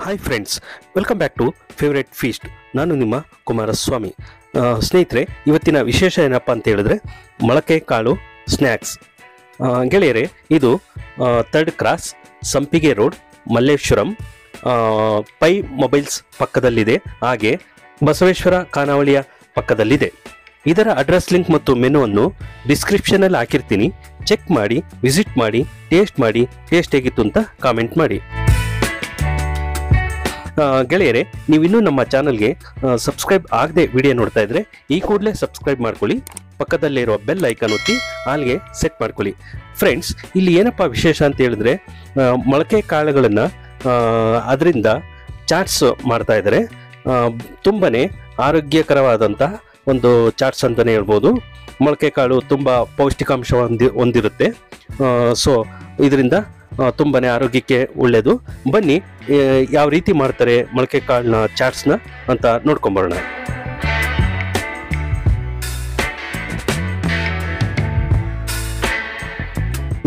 Hi friends, welcome back to favourite feast. ನಾನು ನಿಮ್ಮ ಕುಮಾರಸ್ವಾಮಿ. ಸ್ನೇಹಿತರೆ, ಇವತ್ತಿನ ವಿಶೇಷ ಏನಪ್ಪ ಅಂತ ಹೇಳಿದ್ರೆ ಮೊಳಕೆ ಕಾಳು ಸ್ನ್ಯಾಕ್ಸ್. ಗೆಳೆಯರೆ, ಇದು 3rd ಕ್ರಾಸ್, ಸಂಪಿಗೆ ರೋಡ್, ಮಲ್ಲೇಶ್ವರಂ, ಪೈ ಮೊಬೈಲ್ಸ್ ಪಕ್ಕದಲ್ಲಿದೆ. ಹಾಗೆ ಬಸವೇಶ್ವರ ಖಾನಾವಳಿಯ ಪಕ್ಕದಲ್ಲಿದೆ. ಇದರ ಅಡ್ರೆಸ್ ಲಿಂಕ್ ಮತ್ತು ಮೆನುವನ್ನು ಡಿಸ್ಕ್ರಿಪ್ಷನಲ್ಲಿ ಹಾಕಿರ್ತೀನಿ. ಚೆಕ್ ಮಾಡಿ, ವಿಸಿಟ್ ಮಾಡಿ, ಟೇಸ್ಟ್ ಹೇಗಿತ್ತು ಅಂತ ಕಾಮೆಂಟ್ ಮಾಡಿ. ಗೆಳೆಯರೆ, ನೀವಿನ್ನೂ ನಮ್ಮ ಚಾನಲ್ಗೆ ಸಬ್ಸ್ಕ್ರೈಬ್ ಆಗದೆ ವಿಡಿಯೋ ನೋಡ್ತಾ ಇದ್ರೆ ಈ ಕೂಡಲೇ ಸಬ್ಸ್ಕ್ರೈಬ್ ಮಾಡ್ಕೊಳ್ಳಿ. ಪಕ್ಕದಲ್ಲೇ ಇರೋ ಬೆಲ್ ಐಕಾನ್ ಒತ್ತಿ ಆಲ್ಗೆ ಸೆಟ್ ಮಾಡ್ಕೊಳ್ಳಿ. ಫ್ರೆಂಡ್ಸ್, ಇಲ್ಲಿ ಏನಪ್ಪ ವಿಶೇಷ ಅಂತ ಹೇಳಿದ್ರೆ ಮೊಳಕೆ ಕಾಳುಗಳನ್ನು ಅದರಿಂದ ಚಾಟ್ಸ್ ಮಾಡ್ತಾ ಇದ್ದಾರೆ. ತುಂಬನೇ ಆರೋಗ್ಯಕರವಾದಂಥ ಒಂದು ಚಾಟ್ಸ್ ಅಂತಲೇ ಹೇಳ್ಬೋದು. ಮೊಳಕೆ ಕಾಳು ತುಂಬ ಪೌಷ್ಟಿಕಾಂಶ ಹೊಂದಿರುತ್ತೆ. ಸೊ ಇದರಿಂದ ತುಂಬನೇ ಆರೋಗ್ಯಕ್ಕೆ ಒಳ್ಳೆಯದು. ಬನ್ನಿ, ಯಾವ ರೀತಿ ಮಾಡ್ತಾರೆ ಮೊಳಕೆ ಕಾಳಿನ ಚಾಟ್ಸ್ನ ಅಂತ ನೋಡ್ಕೊಂಬರೋಣ.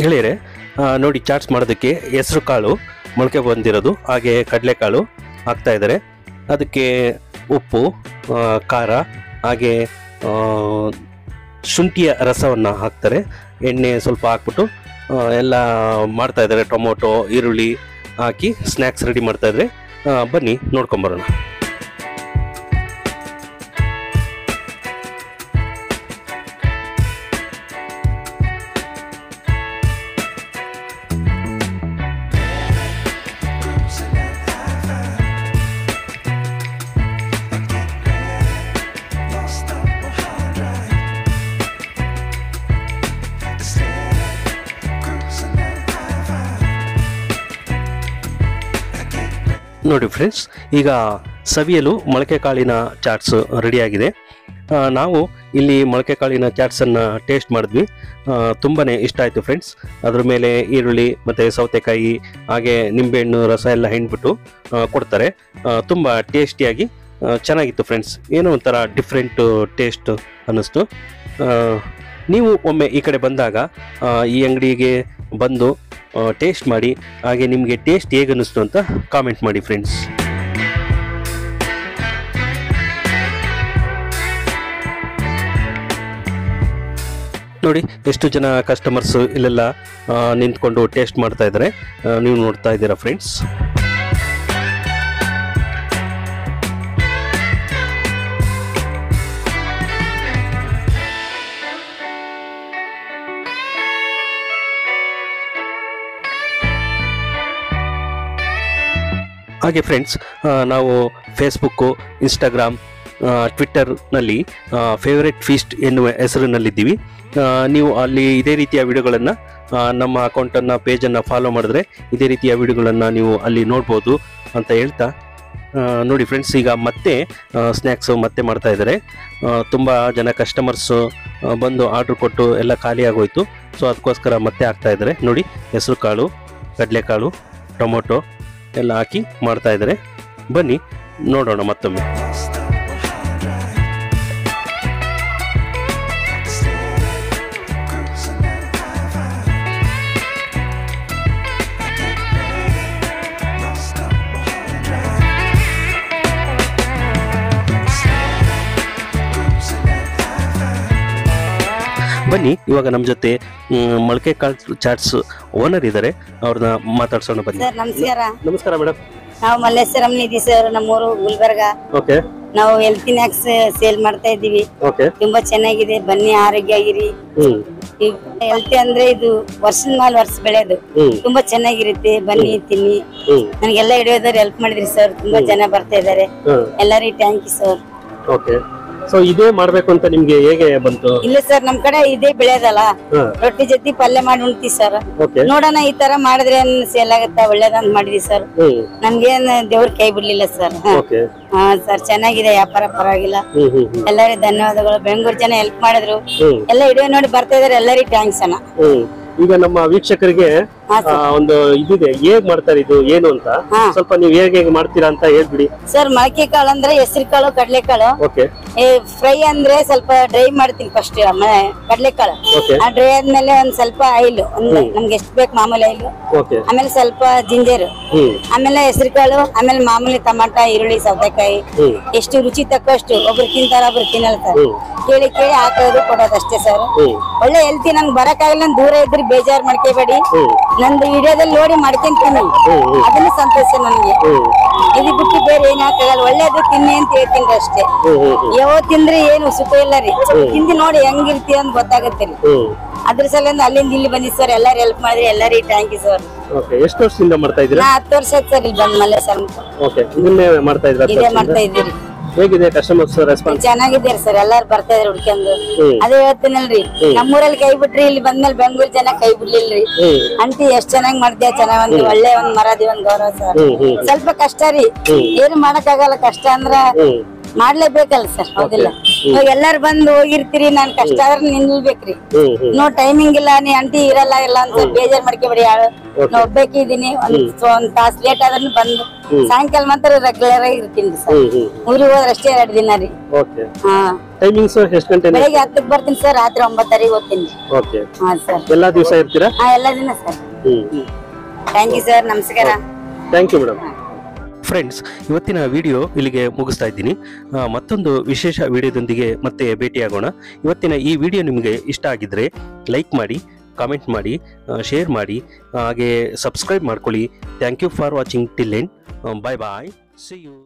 ಗೆಳೆಯರೆ, ನೋಡಿ, ಚಾಟ್ಸ್ ಮಾಡೋದಕ್ಕೆ ಹೆಸರು ಕಾಳು ಮೊಳಕೆ ಬಂದಿರೋದು, ಹಾಗೆ ಕಡಲೆಕಾಳು ಹಾಕ್ತಾ ಇದ್ದಾರೆ. ಅದಕ್ಕೆ ಉಪ್ಪು, ಖಾರ, ಹಾಗೆ ಶುಂಠಿಯ ರಸವನ್ನು ಹಾಕ್ತಾರೆ. ಎಣ್ಣೆ ಸ್ವಲ್ಪ ಹಾಕ್ಬಿಟ್ಟು ಎಲ್ಲ ಮಾಡ್ತಾ ಇದ್ದಾರೆ. ಟೊಮೊಟೊ, ಈರುಳ್ಳಿ ಹಾಕಿ ಸ್ನ್ಯಾಕ್ಸ್ ರೆಡಿ ಮಾಡ್ತಾ ಇದ್ದಾರೆ. ಬನ್ನಿ ನೋಡ್ಕೊಂಬರೋಣ. ನೋಡಿ ಫ್ರೆಂಡ್ಸ್, ಈಗ ಸವಿಯಲು ಮೊಳಕೆ ಕಾಳಿನ ಚಾಟ್ಸ್ ರೆಡಿಯಾಗಿದೆ. ನಾವು ಇಲ್ಲಿ ಮೊಳಕೆ ಕಾಳಿನ ಚಾಟ್ಸನ್ನು ಟೇಸ್ಟ್ ಮಾಡಿದ್ವಿ. ತುಂಬಾ ಇಷ್ಟ ಆಯಿತು ಫ್ರೆಂಡ್ಸ್. ಅದ್ರ ಮೇಲೆ ಈರುಳ್ಳಿ ಮತ್ತು ಸೌತೆಕಾಯಿ, ಹಾಗೆ ನಿಂಬೆಹಣ್ಣು ರಸ ಎಲ್ಲ ಹಿಂಡ್ಬಿಟ್ಟು ಕೊಡ್ತಾರೆ. ತುಂಬ ಟೇಸ್ಟಿಯಾಗಿ ಚೆನ್ನಾಗಿತ್ತು ಫ್ರೆಂಡ್ಸ್. ಏನೋ ಒಂಥರ ಡಿಫ್ರೆಂಟ್ ಟೇಸ್ಟ್ ಅನ್ನಿಸ್ತು. ನೀವು ಒಮ್ಮೆ ಈ ಕಡೆ ಬಂದಾಗ ಈ ಅಂಗಡಿಗೆ ಬಂದು ಟೇಸ್ಟ್ ಮಾಡಿ, ಹಾಗೆ ನಿಮಗೆ ಟೇಸ್ಟ್ ಹೇಗೆ ಅನ್ನಿಸ್ತು ಅಂತ ಕಾಮೆಂಟ್ ಮಾಡಿ ಫ್ರೆಂಡ್ಸ್. ನೋಡಿ, ಎಷ್ಟು ಜನ ಕಸ್ಟಮರ್ಸ್ ಇಲ್ಲೆಲ್ಲ ನಿಂತ್ಕೊಂಡು ಟೇಸ್ಟ್ ಮಾಡ್ತಾ ಇದ್ದಾರೆ. ನೀವು ನೋಡ್ತಾ ಇದ್ದೀರಾ ಫ್ರೆಂಡ್ಸ್. ಹಾಗೆ ಫ್ರೆಂಡ್ಸ್, ನಾವು ಫೇಸ್ಬುಕ್ಕು, ಇನ್ಸ್ಟಾಗ್ರಾಮ್, ಟ್ವಿಟ್ಟರ್ನಲ್ಲಿ ಫೇವ್ರೆಟ್ ಫೀಸ್ಟ್ ಎನ್ನುವ ಹೆಸರಿನಲ್ಲಿದ್ದೀವಿ. ನೀವು ಅಲ್ಲಿ ಇದೇ ರೀತಿಯ ವಿಡಿಯೋಗಳನ್ನು, ನಮ್ಮ ಅಕೌಂಟನ್ನು, ಪೇಜನ್ನು ಫಾಲೋ ಮಾಡಿದ್ರೆ ಇದೇ ರೀತಿಯ ವಿಡಿಯೋಗಳನ್ನು ನೀವು ಅಲ್ಲಿ ನೋಡ್ಬೋದು ಅಂತ ಹೇಳ್ತಾ, ನೋಡಿ ಫ್ರೆಂಡ್ಸ್, ಈಗ ಮತ್ತೆ ಸ್ನ್ಯಾಕ್ಸು ಮತ್ತೆ ಮಾಡ್ತಾ ಇದ್ದಾರೆ. ತುಂಬ ಜನ ಕಸ್ಟಮರ್ಸು ಬಂದು ಆರ್ಡ್ರ್ ಕೊಟ್ಟು ಎಲ್ಲ ಖಾಲಿ ಆಗೋಯ್ತು. ಸೊ ಅದಕ್ಕೋಸ್ಕರ ಮತ್ತೆ ಹಾಕ್ತಾ ಇದ್ದಾರೆ. ನೋಡಿ, ಹೆಸರು ಕಾಳು, ಕಡಲೆಕಾಳು, ಟೊಮೊಟೊ ಎಲ್ಲ ಹಾಕಿ ಮಾಡ್ತಾ ಇದ್ದಾರೆ. ಬನ್ನಿ ನೋಡೋಣ ಮತ್ತೊಮ್ಮೆ. ಬನ್ನಿ, ಇವಾಗ ನಮ್ಮ ಜೊತೆ ಮೊಳಕೆ ಕಾಳು ಚಾಟ್ಸ್ ಓನರ್ ಇದ್ದಾರೆ. ಅವ್ರನ್ನ ಮಾತಾಡ್ಸೋಣ. ಬನ್ನಿ. ನಮಸ್ಕಾರ. ನಮಸ್ಕಾರ ಮೇಡಮ್. ನಾವು ಮಲ್ಲೇಶ್ವರಂ ನಿಧಿ ಸರ್, ನಮ್ಮೂರು ಗುಲ್ಬರ್ಗ. ಓಕೆ. ನಾವು ಹೆಲ್ತ್ ಸ್ನ್ಯಾಕ್ಸ್ ಸೇಲ್ ಮಾಡ್ತಾ ಇದ್ದೀವಿ. ಓಕೆ. ತುಂಬಾ ಚೆನ್ನಾಗಿದೆ. ಬನ್ನಿ, ಆರೋಗ್ಯ ಆಗಿರಿ. ಹೆಲ್ತ್ ಅಂದ್ರೆ ಇದು ವರ್ಷದ ಮೇಲೆ ವರ್ಷ ಬೆಳೆದು ತುಂಬಾ ಚೆನ್ನಾಗಿರುತ್ತೆ. ಬನ್ನಿ, ತಿನ್ನಿ. ನನಗೆಲ್ಲ ಹಿಡಿಯೋದವ್ರು ಹೆಲ್ಪ್ ಮಾಡಿದ್ರಿ ಸರ್. ತುಂಬಾ ಜನ ಬರ್ತಾ ಇದಾರೆ. ಎಲ್ಲರಿಗೂ thank you sir. Okay. So ಇದೇ ಮಾಡ್ಬೇಕು ಅಂತ ನಿಮ್ಗೆ ಹೇಗೆ ಬಂತು? ಇಲ್ಲ ಸರ್, ನಮ್ ಕಡೆ ಇದೇ ಬೆಳೆಯೋದಲ್ಲ. ರೊಟ್ಟಿ ಜೊತೆ ಪಲ್ಯ ಮಾಡಿ ಉಣ್ತೀವಿ ಸರ್. ನೋಡೋಣ, ಈ ತರ ಮಾಡಿದ್ರೆ ಸೇಲ್ ಆಗತ್ತ, ಒಳ್ಳೇದಂತ ಮಾಡಿದ್ವಿ ಸರ್. ನಮ್ಗೇನ್ ದೇವ್ರ ಕೈ ಬಿಡ್ಲಿಲ್ಲ ಸರ್. ಹಾ ಸರ್, ಚೆನ್ನಾಗಿದೆ ವ್ಯಾಪಾರ, ಪರವಾಗಿಲ್ಲ. ಎಲ್ಲರಿಗೂ ಧನ್ಯವಾದಗಳು. ಬೆಂಗಳೂರು ಜನ ಹೆಲ್ಪ್ ಮಾಡಿದ್ರು. ಎಲ್ಲ ವಿಡಿಯೋ ನೋಡಿ ಬರ್ತಾ ಇದಾರೆ. ಎಲ್ಲರಿಗೂ ಥ್ಯಾಂಕ್ಸ್ ಅಣ್ಣ. ಈಗ ನಮ್ಮ ವೀಕ್ಷಕರಿಗೆ ಒಂದು ಇದಿದೆ, ಹೇಗ್ ಮಾಡ್ತಾರೆ ಇದು ಏನು ಅಂತ ಸ್ವಲ್ಪ ನೀವು ಹೇಗೆ ಮಾಡ್ತೀರಾ ಅಂತ ಹೇಳ್ಬಿಡಿ. ಸರ್ ಮೊಳಕೆ ಕಾಳು ಅಂದ್ರೆ ಹೆಸರು ಕಾಳು ಕಡಲೆಕಾಳು. ಫ್ರೈ ಅಂದ್ರೆ ಸ್ವಲ್ಪ ಡ್ರೈ ಮಾಡ್ತೀನಿ ಫಸ್ಟ್ ಕಡಲೆಕಾಳು. ಡ್ರೈ ಆದ್ಮೇಲೆ ಒಂದ್ ಸ್ವಲ್ಪ ಆಯಿಲ್, ನಮ್ಗೆ ಎಷ್ಟು ಬೇಕು ಮಾಮೂಲಿ ಆಯಿಲ್, ಆಮೇಲೆ ಸ್ವಲ್ಪ ಜಿಂಜರ್, ಆಮೇಲೆ ಹೆಸರು ಕಾಳು, ಆಮೇಲೆ ಮಾಮೂಲಿ ಟಮಾಟ, ಈರುಳ್ಳಿ, ಸೌತೆಕಾಯಿ, ಎಷ್ಟು ರುಚಿ ತಕ್ಕಷ್ಟು. ಒಬ್ರು ತಿಂತಾರ ಒಬ್ರು ತಿನ್ನಲ್ಲ ಸರ್. ಕೇಳಿ ಕೇಳಿ ಹಾಕೋದು ಕೊಡೋದು ಅಷ್ಟೇ ಸರ್. ಒಳ್ಳೆ ಹೆಲ್ತಿ. ನಂಗೆ ಬರಕ್ಕಾಗಲ್ಲ, ದೂರ ಇದ್ರಿ ಬೇಜಾರ್ ಮಾಡ್ಕೋಬೇಡಿ. ನಂದು ವಿಡಿಯೋದಲ್ಲಿ ನೋಡಿ ಮಾಡ್ಕೊಂತೀನಿ, ಅದನ್ನ ಸಂತೋಷ ನನಗೆ. ಇದು ಬಿಟ್ಟು ಬೇರೆ ಏನ್ ಹಾಕಾಗಲ್ಲ. ಒಳ್ಳೇದು ತಿನ್ನಿ ಅಂತ ಹೇಳ್ತೀನಿ ಅಷ್ಟೇ. ಯಾವ ತಿಂದ್ರೆ ಏನು ಸುಖ ಇಲ್ಲ ರೀ. ತಿಂದು ನೋಡಿ ಹೆಂಗಿರ್ತೀವಿ ಅಂತ ಗೊತ್ತಾಗತ್ತೆ ರೀ. ಅದ್ರ ಸಲಿಂದ ಅಲ್ಲಿಂದ ಇಲ್ಲಿ ಬಂದಿ ಸರ್. ಎಲ್ಲಾರು ಹೆಲ್ಪ್ ಮಾಡಿದ್ರಿ, ಎಲ್ಲರಿಗೂ ಥ್ಯಾಂಕ್ ಯು ಸರ್. ಎಷ್ಟು ವರ್ಷದಿಂದ ಮಾಡ್ತಾ ಇದ್ದೀರಾ? 10 ವರ್ಷ ಆಯ್ತು ಸರ್ ಇಲ್ಲಿ ಬಂದ್ಮೇಲೆ ಸರ್. ಇದನ್ನೇ ಮಾಡ್ತಾ ಇದ್ದೀರಾ? ಇದೇ ಮಾಡ್ತಾ ಇದ್ದೀರಿ. ಹೇಗಿದೆ ಕಸ್ಟಮರ್ಸ್ ರೆಸ್ಪಾನ್ಸ್? ಚೆನ್ನಾಗಿದ್ದೀರಿ ಸರ್, ಎಲ್ಲಾರು ಬರ್ತಾ ಇದ್ರಿ ಹುಡ್ಕೊಂಡು. ಅದೇ ಹೇಳ್ತೀನಲ್ರಿ, ನಮ್ಮೂರಲ್ಲಿ ಕೈ ಬಿಟ್ರಿ, ಇಲ್ಲಿ ಬಂದ್ಮೇಲೆ ಬೆಂಗಳೂರು ಜನ ಕೈ ಬಿಡ್ಲಿಲ್ರಿ. ಅಂಟಿ ಎಷ್ಟ್ ಚೆನ್ನಾಗಿ ಮಾಡ್ತೀಯ, ಚೆನ್ನಾಗ್ ಒಳ್ಳೆ ಒಂದ್ ಮರದಿ ಒಂದ್ ಗೌರವ ಸರ್. ಸ್ವಲ್ಪ ಕಷ್ಟ ರೀ, ಏನು ಮಾಡಕ್ ಆಗಲ್ಲ. ಕಷ್ಟ ಅಂದ್ರ ಮಾಡ್ಲೇಬೇಕಲ್ಲ ಸರ್, ಹೌದಿಲ್ಲ? ಇವಾಗ ಎಲ್ಲಾರು ಬಂದು ಹೋಗಿರ್ತೀರಿ, ನಾನ್ ಕಷ್ಟ ಆದ್ರೆ ನಿಲ್ಬೇಕ್ರಿ. ನೋ ಟೈಮಿಂಗ್ ಇಲ್ಲ, ನೀ ಅಂಟಿ ಇರಲ್ಲ ಇಲ್ಲ ಅಂತ ಬೇಜಾರ್ ಮಾಡ್ಕೊಬೇಡಿ. ನಾ ಒಬ್ಬಾಕಿದೀನಿ, ಒಂದ್ ತಾಸ್ ಲೇಟ್ ಆದ್ರೂ ಬಂದು ಸಾಯಂಕಾಲ ಮಾತ್ರ ರೆಗ್ಯುಲರ್ ಆಗಿ ಇರ್ತೀನಿ ಸರ್. ಊರಿಗೆ ಹೋದ್ರೆ ಅಷ್ಟೇ 2 ದಿನ ರೀ. ಬೆಳಿಗ್ಗೆ 10ಕ್ಕೆ ಬರ್ತೀನಿ ಸರ್, ರಾತ್ರಿ 9 ಹೋಗ್ತೀನಿ. ಹಾ ಸರ್, ಎಲ್ಲಾ ದಿವಸ ಇರ್ತೀರಾ? ಹಾ ಎಲ್ಲಾ ದಿನ ಸರ್. ಥ್ಯಾಂಕ್ ಯು ಸರ್, ನಮಸ್ಕಾರ. Thank you madam. ಫ್ರೆಂಡ್ಸ್, ಇವತ್ತಿನ ವಿಡಿಯೋ ಇಲ್ಲಿಗೆ ಮುಗಿಸ್ತಾ ಇದ್ದೀನಿ. ಮತ್ತೊಂದು ವಿಶೇಷ ವಿಡಿಯೋದೊಂದಿಗೆ ಮತ್ತೆ ಭೇಟಿಯಾಗೋಣ. ಇವತ್ತಿನ ಈ ವಿಡಿಯೋ ನಿಮಗೆ ಇಷ್ಟ ಆಗಿದ್ರೆ ಲೈಕ್ ಮಾಡಿ, ಕಾಮೆಂಟ್ ಮಾಡಿ, ಶೇರ್ ಮಾಡಿ, ಹಾಗೆ ಸಬ್ಸ್ಕ್ರೈಬ್ ಮಾಡ್ಕೊಳ್ಳಿ. Thank you for watching till end. Bye bye, see you.